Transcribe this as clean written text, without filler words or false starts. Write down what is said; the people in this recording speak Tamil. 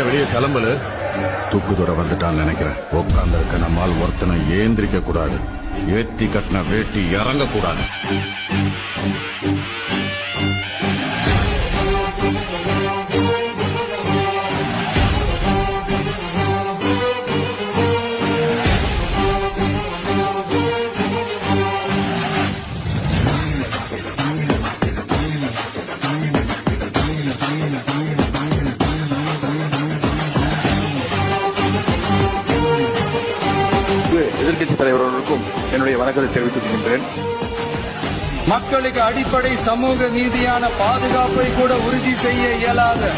வெளியே கிளம்பல. தூக்குதுற வந்துட்டான்னு நினைக்கிறேன். உட்கார்ந்து இருக்க நம்மால் ஒருத்தனை ஏந்திரிக்க கூடாது. ஏத்தி கட்டின வேட்டி இறங்க கூடாது. எதிர்கட்சி தலைவர்களுக்கும் என்னுடைய வணக்கத்தை தெரிவித்துக் கொள்கின்றேன். மக்களுக்கு அடிப்படை சமூக நீதியான பாதுகாப்பை கூட உறுதி செய்ய இயலாத